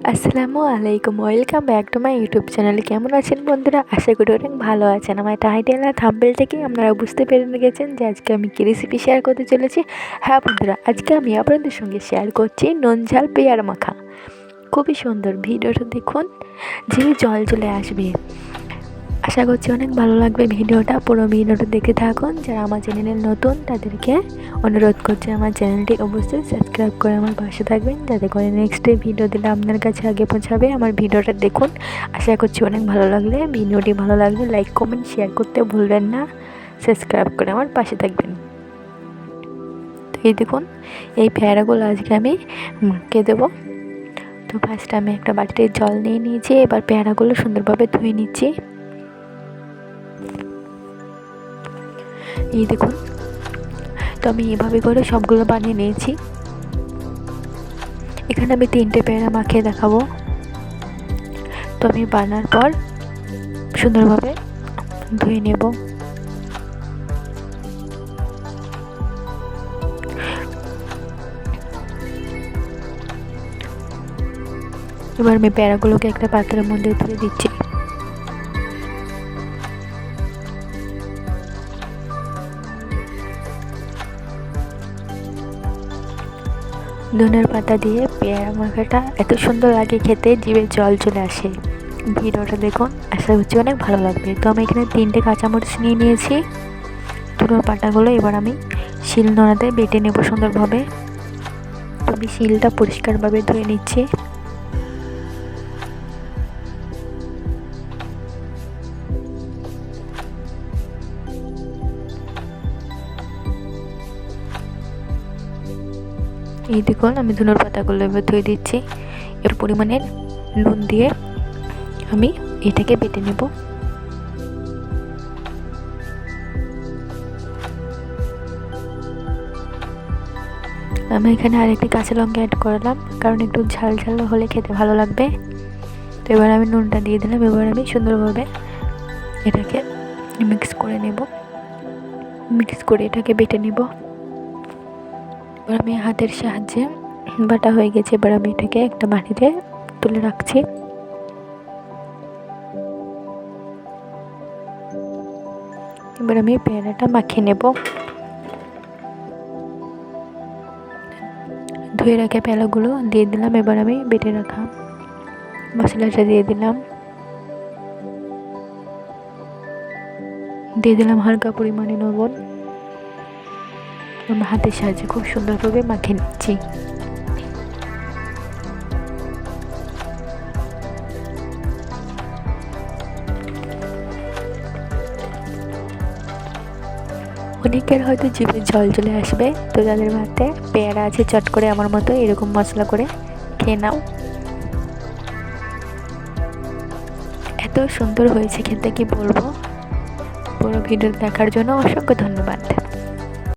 আসসালামু আলাইকুম, welcome back to my YouTube channel. কেমন আছেন বন্ধুরা? আশা করি অনেক ভালো আছেন। আমার টাইটেল আর থাম্বনেল থেকে আপনারা বুঝতে পেরে গেছেন যে আজকে আমি কী রেসিপি শেয়ার করতে চলেছি। হ্যাঁ বন্ধুরা, আজকে আমি আপনাদের সঙ্গে শেয়ার করছি নুন ঝাল পেয়ারা মাখা। খুবই সুন্দর, ভিডিওটা দেখুন, যে জল চলে আসবে। আশা করছি অনেক ভালো লাগবে ভিডিওটা। পুরো ভিডিওটা দেখে থাকুন। যারা আমার চ্যানেলে নতুন তাদেরকে অনুরোধ করছি আমার চ্যানেলটি অবশ্যই সাবস্ক্রাইব করে আমার পাশে থাকবেন, যাতে করে নেক্সট ভিডিও দিলে আপনার কাছে আগে পৌঁছাবে। আমার ভিডিওটা দেখুন, আশা করছি অনেক ভালো লাগলে। ভিডিওটি ভালো লাগলে লাইক কমেন্ট শেয়ার করতে ভুলবেন না, সাবস্ক্রাইব করে আমার পাশে থাকবেন। তো এই দেখুন, এই পেয়ারাগুলো আজকে আমি মাখিয়ে দেবো। তো ফার্স্ট আমি একটা বাটিতে জল নিয়ে নিয়েছি। এবার পেয়ারাগুলো সুন্দরভাবে ধুয়ে নিচ্ছি। এই দেখুন, তো আমি এভাবে করে সবগুলো বানিয়ে নিয়েছি। এখানে আমি 3টে পেয়ারা মাখিয়ে দেখাবো। তো আমি বানার পর সুন্দরভাবে ধুয়ে নেব। এবার আমি পেয়ারাগুলোকে একটা পাত্রের মধ্যে ধুয়ে দিচ্ছি। ধনের পাতা দিয়ে পেয়ারা মাখাটা এত সুন্দর লাগে খেতে, জিভে জল চলে আসে। ভিডিওটা দেখুন, আশা করছি অনেক ভালো লাগবে। তো আমি এখানে 3টে কাঁচামরিচ নিয়ে নিয়েছি। ধনের পাতাগুলো এবার আমি শিলনোড়াতে বেটে নেব সুন্দরভাবে। তো আমি শিলটা পরিষ্কারভাবে ধুয়ে নিচ্ছি। এই দেখুন, আমি ধনের পাতাগুলো এবার ধুয়ে দিচ্ছি। এর পরিমাণের নুন দিয়ে আমি এটাকে বেটে নেব। আমি এখানে আরেকটি কাঁচা লঙ্কা অ্যাড করলাম, কারণ একটু ঝাল ঝাল হলে খেতে ভালো লাগবে। তো এবার আমি নুনটা দিয়ে দিলাম। এবার আমি সুন্দরভাবে এটাকে মিক্স করে নেব। মিক্স করে এটাকে বেটে নেব। এবার আমি হাতের সাহায্যে বাটা হয়ে গেছে। এবার আমি এটাকে একটা বাটিতে তুলে রাখছি। এবার আমি পেয়ারাটা মাখিয়ে নেব। ধুয়ে রাখা পেয়ারাগুলো দিয়ে দিলাম। এবার আমি বেটে রাখা মশলাটা দিয়ে দিলাম। হালকা পরিমাণে লবণ। আমার হাতের সাহায্যে খুব সুন্দরভাবে মাখিয়ে নিচ্ছি। অনেকের হয়তো জিভে জল চলে আসবে, তো যাদের ভাতে পেয়ারা আছে চট করে আমার মতো এরকম মশলা করে খেয়ে নাও। এত সুন্দর হয়েছে খেতে, কি বলবো। পুরো ভিডিও দেখার জন্য অসংখ্য ধন্যবাদ।